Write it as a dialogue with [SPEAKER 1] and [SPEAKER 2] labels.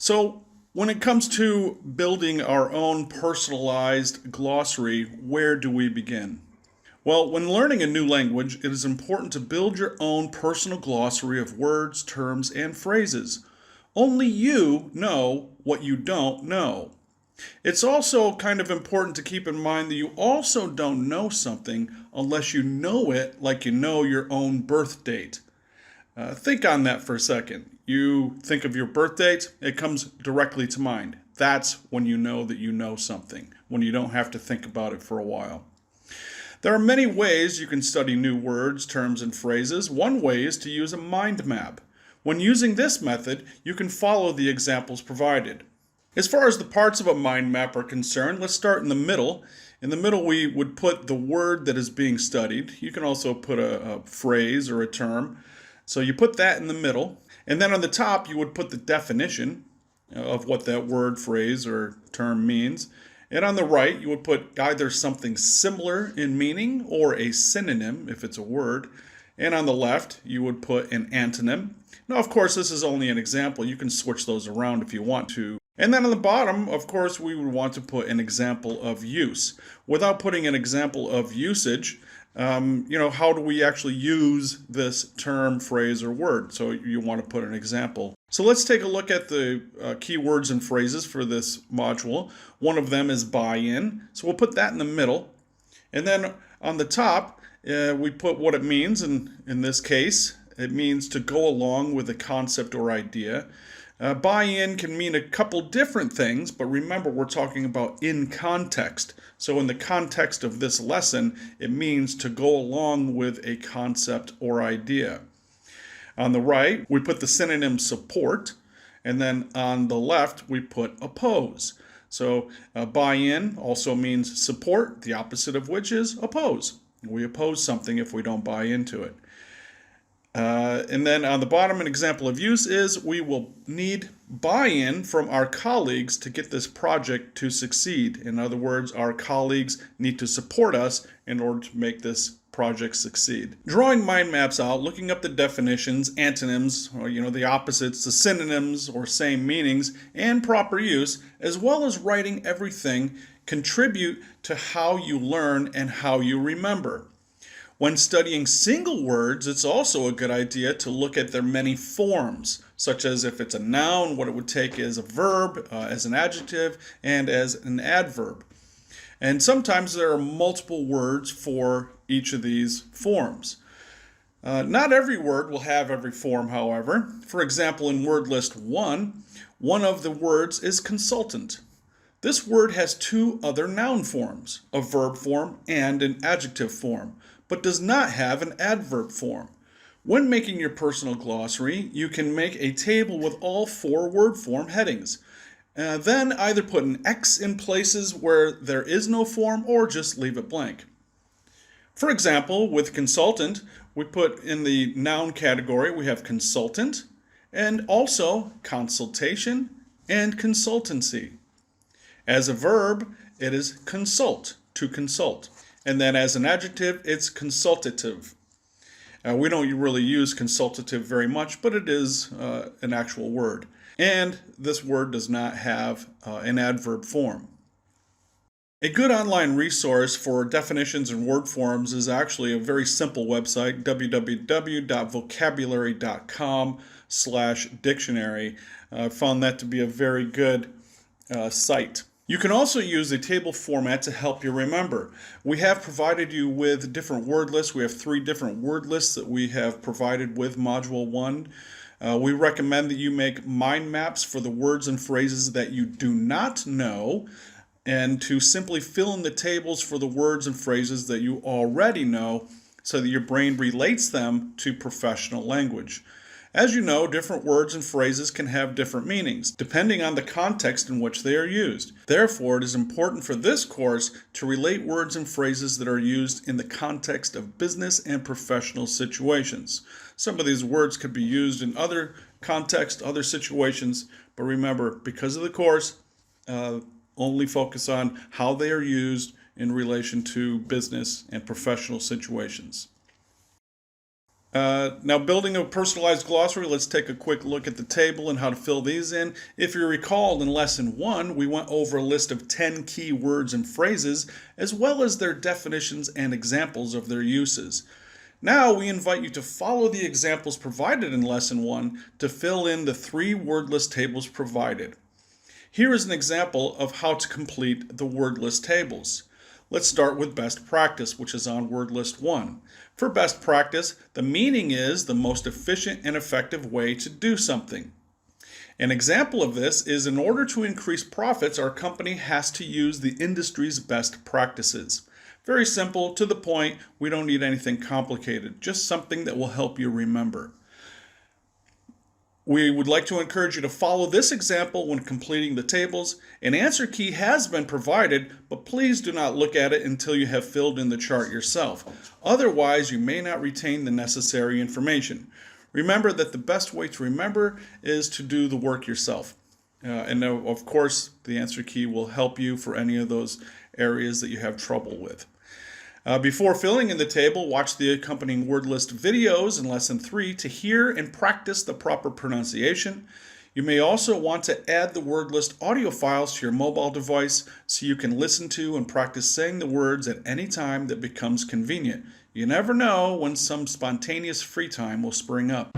[SPEAKER 1] So, when it comes to building our own personalized glossary, where do we begin? Well, when learning a new language, it is important to build your own personal glossary of words, terms, and phrases. Only you know what you don't know. It's also kind of important to keep in mind that you also don't know something unless you know it like you know your own birth date. Think on that for a second. You think of your birth date, it comes directly to mind. That's when you know that you know something, when you don't have to think about it for a while. There are many ways you can study new words, terms, and phrases. One way is to use a mind map. When using this method, you can follow the examples provided. As far as the parts of a mind map are concerned, let's start in the middle. In the middle, we would put the word that is being studied. You can also put a phrase or a term. So you put that in the middle. And then on the top, you would put the definition of what that word, phrase, or term means. And on the right, you would put either something similar in meaning or a synonym if it's a word. And on the left, you would put an antonym. Now, of course, this is only an example. You can switch those around if you want to. And then on the bottom, of course, we would want to put an example of use. Without putting an example of usage, how do we actually use this term, phrase, or word? So you want to put an example. So let's take a look at the key words and phrases for this module. One of them is buy-in. So we'll put that in the middle. And then on the top, we put what it means. And in this case, it means to go along with a concept or idea. Buy-in can mean a couple different things, but remember we're talking about in context. So in the context of this lesson, it means to go along with a concept or idea. On the right, we put the synonym support, and then on the left, we put oppose. So buy-in also means support, the opposite of which is oppose. We oppose something if we don't buy into it. And then on the bottom, an example of use is we will need buy-in from our colleagues to get this project to succeed. In other words, our colleagues need to support us in order to make this project succeed. Drawing mind maps out, looking up the definitions, antonyms, or the opposites, the synonyms or same meanings, and proper use, as well as writing everything, contribute to how you learn and how you remember. When studying single words, it's also a good idea to look at their many forms, such as if it's a noun, what it would take as a verb, as an adjective, and as an adverb. And sometimes there are multiple words for each of these forms. Not every word will have every form, however. For example, in word list 1, one of the words is consultant. This word has two other noun forms, a verb form and an adjective form, but does not have an adverb form. When making your personal glossary, you can make a table with all 4 word form headings. Then either put an X in places where there is no form or just leave it blank. For example, with consultant, we put in the noun category, we have consultant, and also consultation and consultancy. As a verb, it is consult, to consult. And then as an adjective, it's consultative. We don't really use consultative very much, but it is an actual word. And this word does not have an adverb form. A good online resource for definitions and word forms is actually a very simple website, www.vocabulary.com/dictionary. I found that to be a very good site. You can also use a table format to help you remember. We have provided you with different word lists. We have 3 different word lists that we have provided with Module 1. We recommend that you make mind maps for the words and phrases that you do not know, and to simply fill in the tables for the words and phrases that you already know so that your brain relates them to professional language. As you know, different words and phrases can have different meanings, depending on the context in which they are used. Therefore, it is important for this course to relate words and phrases that are used in the context of business and professional situations. Some of these words could be used in other contexts, other situations, but remember, because of the course, only focus on how they are used in relation to business and professional situations. Now, building a personalized glossary, let's take a quick look at the table and how to fill these in. If you recall, in lesson 1, we went over a list of 10 key words and phrases, as well as their definitions and examples of their uses. Now, we invite you to follow the examples provided in lesson 1 to fill in the 3 word list tables provided. Here is an example of how to complete the word list tables. Let's start with best practice, which is on word list 1. For best practice, the meaning is the most efficient and effective way to do something. An example of this is in order to increase profits, our company has to use the industry's best practices. Very simple, to the point, we don't need anything complicated, just something that will help you remember. We would like to encourage you to follow this example when completing the tables. An answer key has been provided, but please do not look at it until you have filled in the chart yourself. Otherwise, you may not retain the necessary information. Remember that the best way to remember is to do the work yourself. And of course, the answer key will help you for any of those areas that you have trouble with. Before filling in the table, watch the accompanying word list videos in Lesson 3 to hear and practice the proper pronunciation. You may also want to add the word list audio files to your mobile device so you can listen to and practice saying the words at any time that becomes convenient. You never know when some spontaneous free time will spring up.